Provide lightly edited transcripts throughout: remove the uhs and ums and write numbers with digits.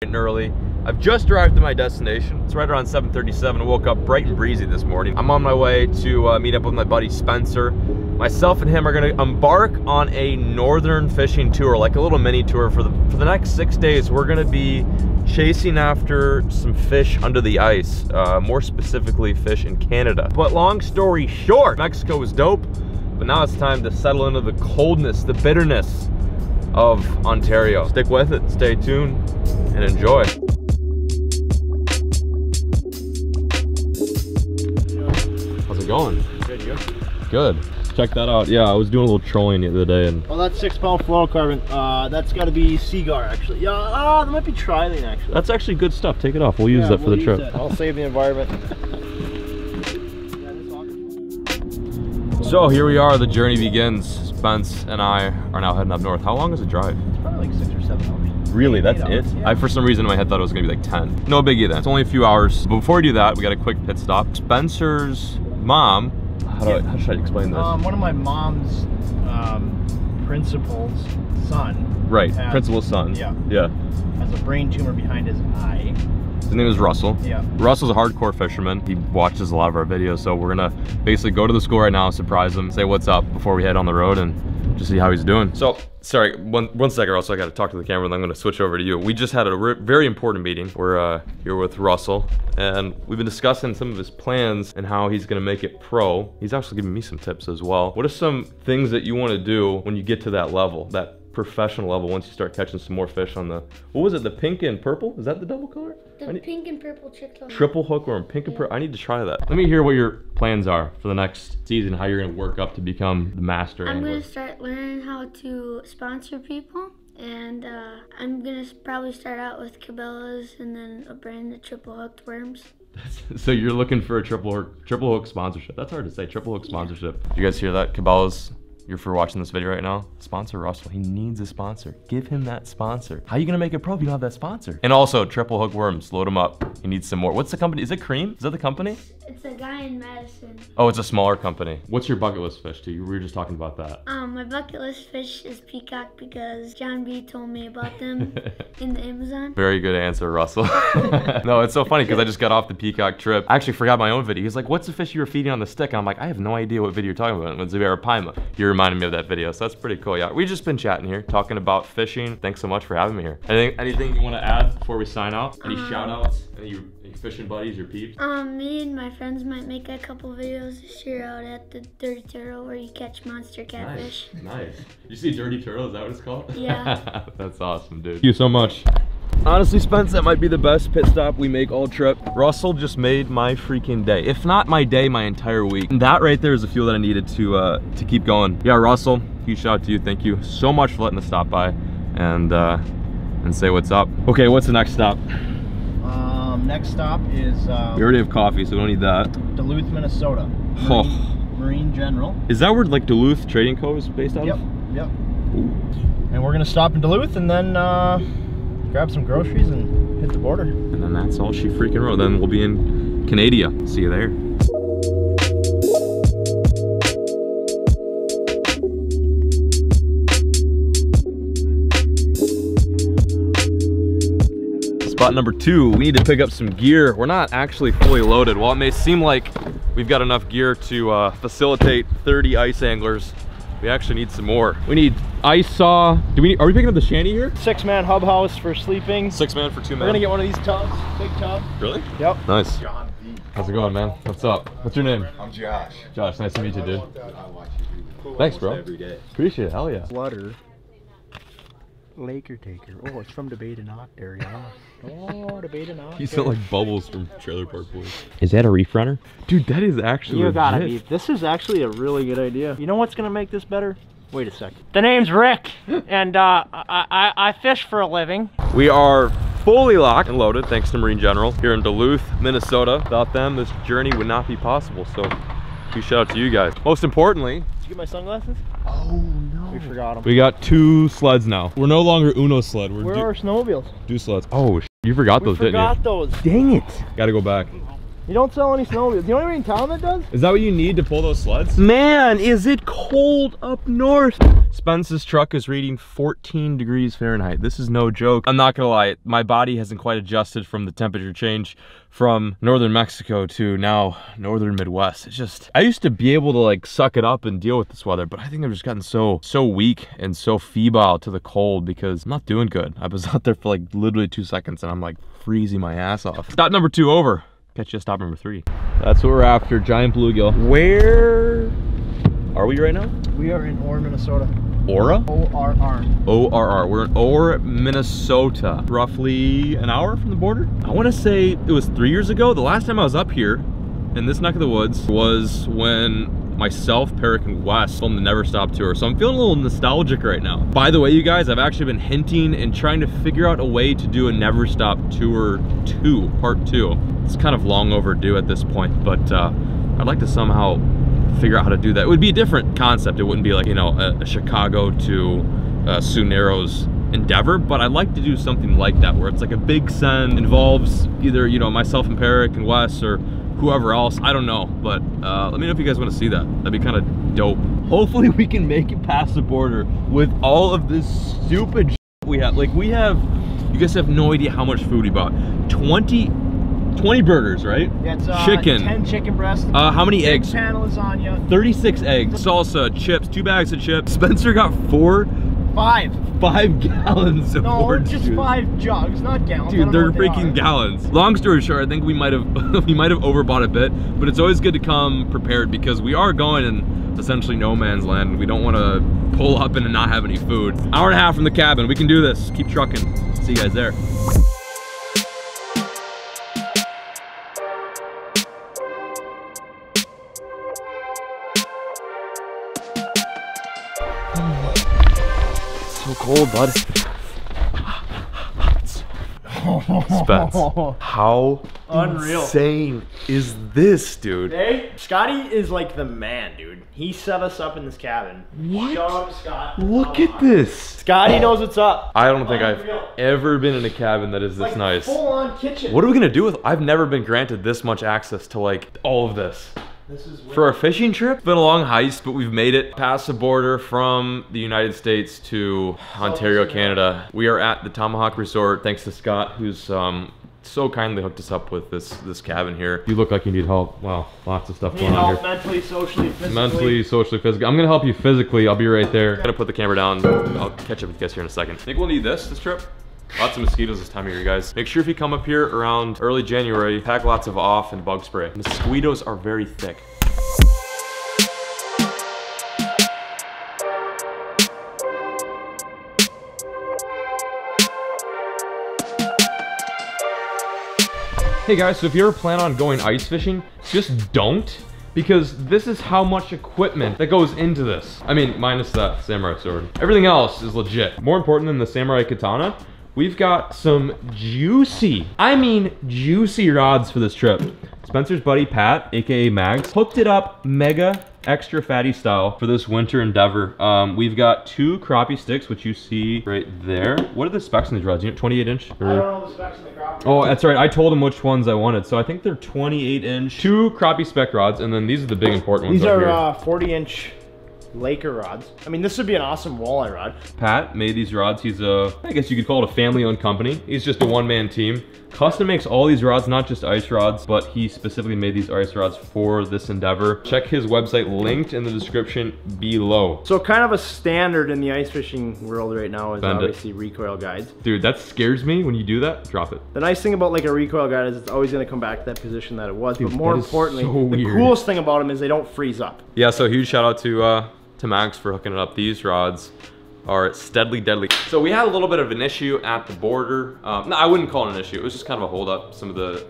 and early. I've just arrived at my destination. It's right around 7:37. I woke up bright and breezy this morning. I'm on my way to meet up with my buddy Spencer. Myself and him are gonna embark on a northern fishing tour, like a little mini tour for the next 6 days. We're gonna be chasing after some fish under the ice, more specifically fish in Canada. But long story short, Mexico was dope, but now it's time to settle into the coldness, the bitterness of Ontario. Stick with it, stay tuned, and enjoy. How's it going? Good, you? Good. Check that out. Yeah, I was doing a little trolling the other day, and well, that's 6-pound fluorocarbon. That's got to be nsGear actually. Yeah, that might be trilene actually. that's actually good stuff. Take it off. We'll use that for the trip. I'll save the environment. So here we are. The journey begins. Spence and I are now heading up north. How long is the drive? It's probably like 6 or 7 hours. Really? That's it? Yeah. I, for some reason in my head, thought it was gonna be like 10. No biggie then. It's only a few hours. But before we do that, we got a quick pit stop. Spencer's mom. How should I explain this? One of my mom's principal's son. Right, principal's son. Yeah. Yeah. Has a brain tumor behind his eye. His name is Russell. Yeah. Russell's a hardcore fisherman. He watches a lot of our videos, so we're gonna basically go to the school right now, surprise him, say what's up before we head on the road, and just see how he's doing. So, sorry, one second, Russell. I gotta talk to the camera, and then I'm gonna switch over to you. We just had a very important meeting. We're here with Russell, and we've been discussing some of his plans and how he's gonna make it pro. He's actually giving me some tips as well. What are some things that you wanna do when you get to that level, that professional level, once you start catching some more fish on the, what was it, the pink and purple? Is that the double color? The pink and purple triple. Triple hook or pink and purple? I need to try that. Let me hear what your plans are for the next season, how you're gonna work up to become the master angler. I'm gonna start learning how to sponsor people, and I'm gonna probably start out with Cabela's and then a brand of triple hooked worms. So you're looking for a triple hook sponsorship. That's hard to say, triple hook sponsorship. You guys hear that, Cabela's? You're for watching this video right now, sponsor Russell. He needs a sponsor. Give him that sponsor. How are you gonna make it pro if you don't have that sponsor? And also, triple hook worms, load them up. He needs some more. What's the company? Is it Cream? Is that the company? It's a guy in Madison. Oh, it's a smaller company. What's your bucket list fish, too? We were just talking about that. My bucket list fish is peacock because John B told me about them in the Amazon. Very good answer, Russell. No, it's so funny because I just got off the peacock trip. I actually forgot my own video. He's like, what's the fish you were feeding on the stick? And I'm like, I have no idea what video you're talking about. It's Arapaima. You reminded me of that video, so that's pretty cool. Yeah, we've just been chatting here, talking about fishing. Thanks so much for having me here. Anything you want to add before we sign out? Any shout outs? Any fishing buddies, your peeps? Me and my friends might make a couple videos this year out at the Dirty Turtle where you catch monster catfish. Nice. You see Dirty Turtle, is that what it's called? Yeah. That's awesome, dude. Thank you so much. Honestly, Spence, that might be the best pit stop we make all trip. Russell just made my freaking day. If not my day, my entire week. And that right there is the fuel that I needed to keep going. Yeah, Russell, huge shout out to you. Thank you so much for letting us stop by and say what's up. Okay, what's the next stop? Next stop is We already have coffee, so we don't need that. Duluth, Minnesota. Marine General. Is that where like Duluth Trading Co. is based out of? Yep. And we're gonna stop in Duluth and then grab some groceries and hit the border. And then that's all she freaking wrote. Then we'll be in Canada. See you there. Spot number 2, we need to pick up some gear. We're not actually fully loaded. While it may seem like we've got enough gear to facilitate 30 ice anglers, we actually need some more. We need ice saw. Are we picking up the shanty here? 6-man hub house for sleeping. 6-man for 2 men. We're gonna get one of these tubs, big tub. Really? Yep. Nice. John B. How's it going, man? What's up? What's your name? I'm Josh. Josh, nice to meet you, dude. I watch you do Thanks, bro. every day. Appreciate it, hell yeah. Flutter. Laker taker. Oh, it's from Debate and Octary. Oh, Debate and Octary. You sound like Bubbles from Trailer Park Boys. Is that a reef runner? Dude, that is actually You gotta legit. be. This is actually a really good idea. You know what's gonna make this better? Wait a second. The name's Rick, and I fish for a living. We are fully locked and loaded thanks to Marine General here in Duluth, Minnesota. Without them, this journey would not be possible. So, huge shout out to you guys. Most importantly, Did you get my sunglasses? Oh no. We forgot them. we got 2 sleds now. We're no longer Uno sled. We're Where are our snowmobiles? do sleds. Oh, you forgot those, didn't you? We forgot those. Dang it. Gotta go back. You don't sell any snowmobiles. The only one in town that does? Is that what you need to pull those sleds? Man, is it cold up north. Spence's truck is reading 14 degrees Fahrenheit. This is no joke. I'm not gonna lie, my body hasn't quite adjusted from the temperature change from northern Mexico to now northern Midwest. It's just, I used to be able to like suck it up and deal with this weather, but I think I've just gotten so weak and so febrile to the cold because I'm not doing good. I was out there for like literally 2 seconds and I'm like freezing my ass off. Stop number 2 over. Catch you at stop number 3. That's what we're after, giant bluegill. Where are we right now? We are in Orr, Minnesota. Aura? O-R-R. O-R-R. We're in Orr, Minnesota. Roughly an hour from the border. I want to say it was 3 years ago. The last time I was up here in this neck of the woods was when myself, Peric, and Wes filmed the Never Stop tour. So I'm feeling a little nostalgic right now. By the way, you guys, I've actually been hinting and trying to figure out a way to do a Never Stop tour 2, part 2. It's kind of long overdue at this point, but I'd like to somehow figure out how to do that. It would be a different concept. It wouldn't be like, you know, a Chicago to Sioux Narrows endeavor, but I'd like to do something like that where it's like a big send, involves either, you know, myself and Peric and Wes or whoever else. I don't know, but let me know if you guys want to see that. That'd be kind of dope. Hopefully we can make it past the border with all of this stupid shit we have. Like we have, you guys have no idea how much food we bought. 20 burgers, right? Yeah, it's chicken. 10 chicken breasts. How many eggs? Pan lasagna. 36 eggs. Salsa, chips, 2 bags of chips. Spencer got 5 gallons of orange just juice. 5 jugs, not gallons. Dude, they're freaking gallons. Long story short, I think we might have overbought a bit, but it's always good to come prepared because we are going in essentially no man's land and we don't want to pull up and not have any food. Hour and a half from the cabin. We can do this. Keep trucking. See you guys there. So cold, bud. Spence, how unreal insane is this, dude? Hey, Scotty is like the man, dude. He set us up in this cabin. What? Shout out to Scott. Look at this. Scotty knows what's up. I don't think I've ever been in a cabin that is this like nice. Full-on kitchen. What are we gonna do with? I've never been granted this much access to like all of this. This is for a fishing trip. It's been a long heist, but we've made it past the border from the United States to Ontario, Canada. We are at the Tomahawk Resort, thanks to Scott, who's so kindly hooked us up with this cabin here. You look like you need help. Wow, lots of stuff going on here. Mentally, socially, physically. Mentally, socially, physically. I'm gonna help you physically. I'll be right there. I'm gonna put the camera down. I'll catch up with you guys here in a second. I think we'll need this trip. Lots of mosquitoes this time of year, guys. Make sure if you come up here around early January, pack lots of off and bug spray. Mosquitoes are very thick. Hey guys, so if you ever plan on going ice fishing, just don't, because this is how much equipment that goes into this. I mean, minus that samurai sword. Everything else is legit. More important than the samurai katana, we've got some juicy, I mean juicy rods for this trip. Spencer's buddy Pat, aka Mags, hooked it up mega extra fatty style for this winter endeavor. We've got 2 crappie sticks, which you see right there. What are the specs on these rods? You know, 28 inch? Or... I don't know the specs on the crappie. Oh, that's right. I told him which ones I wanted. So I think they're 28 inch. 2 crappie spec rods, and then these are the big important ones. These are 40-inch Laker rods. I mean, this would be an awesome walleye rod. Pat made these rods. He's I guess you could call it a family-owned company. He's just a one-man team. Custom makes all these rods, not just ice rods, but he specifically made these ice rods for this endeavor. Check his website linked in the description below. So kind of a standard in the ice fishing world right now is obviously recoil guides. Dude, that scares me when you do that. Drop it. The nice thing about like a recoil guide is it's always going to come back to that position that it was. Dude, but more importantly, so the coolest thing about them is they don't freeze up. Yeah, so huge shout out to Max for hooking it up. These rods are steadily deadly. So we had a little bit of an issue at the border. No, I wouldn't call it an issue. It was just kind of a hold up. Some of the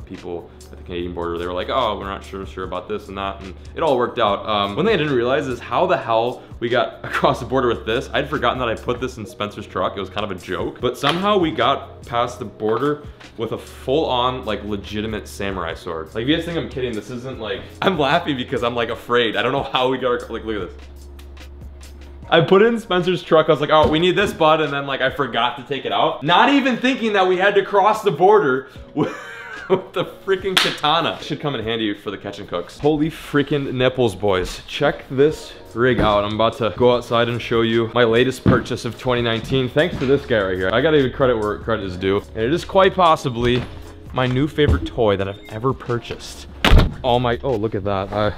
people at the Canadian border, they were like, oh, we're not sure about this and that, and it all worked out. One thing I didn't realize is how the hell we got across the border with this. I'd forgotten that I put this in Spencer's truck. It was kind of a joke, but somehow we got past the border with a full-on, like, legitimate samurai sword. Like, if you guys think I'm kidding, this isn't like, I'm laughing because I'm like afraid. I don't know how we got our, like, look at this. I put it in Spencer's truck. I was like, oh, we need this, bud. And then like, I forgot to take it out. Not even thinking that we had to cross the border with with the freaking katana. Should come in handy for the catch and cooks. Holy freaking nipples, boys. Check this rig out. I'm about to go outside and show you my latest purchase of 2019. Thanks to this guy right here. I gotta give credit where credit is due. And it is quite possibly my new favorite toy that I've ever purchased. Oh, look at that.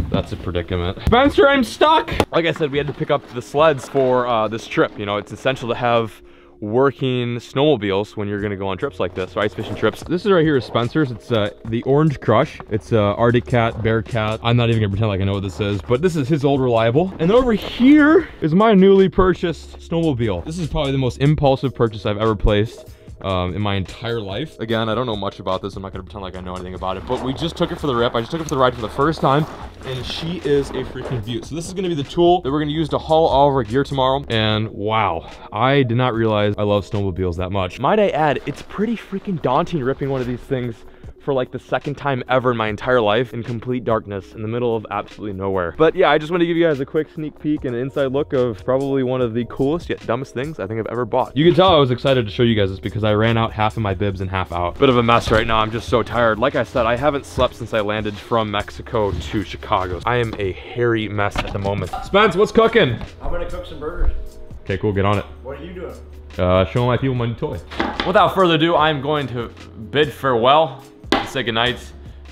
That's a predicament. Spencer, I'm stuck! Like I said, we had to pick up the sleds for this trip. You know, it's essential to have working snowmobiles when you're gonna go on trips like this, or ice fishing trips. This is right here is Spencer's. It's the Orange Crush. It's Arctic Cat, Bear Cat. I'm not even gonna pretend like I know what this is, but this is his old reliable. And then over here is my newly purchased snowmobile. This is probably the most impulsive purchase I've ever placed in my entire life. Again, I don't know much about this. I'm not gonna pretend like I know anything about it, but we just took it for the rip. I just took it for the ride for the first time, and she is a freaking beaut. So this is gonna be the tool that we're gonna use to haul all of our gear tomorrow. And wow, I did not realize I love snowmobiles that much. Might I add, it's pretty freaking daunting ripping one of these things for like the second time ever in my entire life in complete darkness in the middle of absolutely nowhere. But yeah, I just want to give you guys a quick sneak peek and an inside look of probably one of the coolest yet dumbest things I think I've ever bought. You can tell I was excited to show you guys this because I ran out half of my bibs and half out. Bit of a mess right now. I'm just so tired. Like I said, I haven't slept since I landed from Mexico to Chicago. I am a hairy mess at the moment. Spence, what's cooking? I'm gonna cook some burgers. Okay, cool, get on it. What are you doing? Show my people my new toy. Without further ado, I'm going to bid farewell, say goodnight,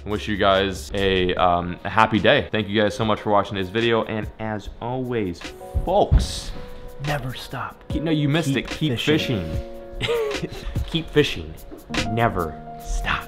and wish you guys a happy day. Thank you guys so much for watching this video, and as always, folks, Never stop. you missed it. Keep fishing. Keep fishing. Never stop.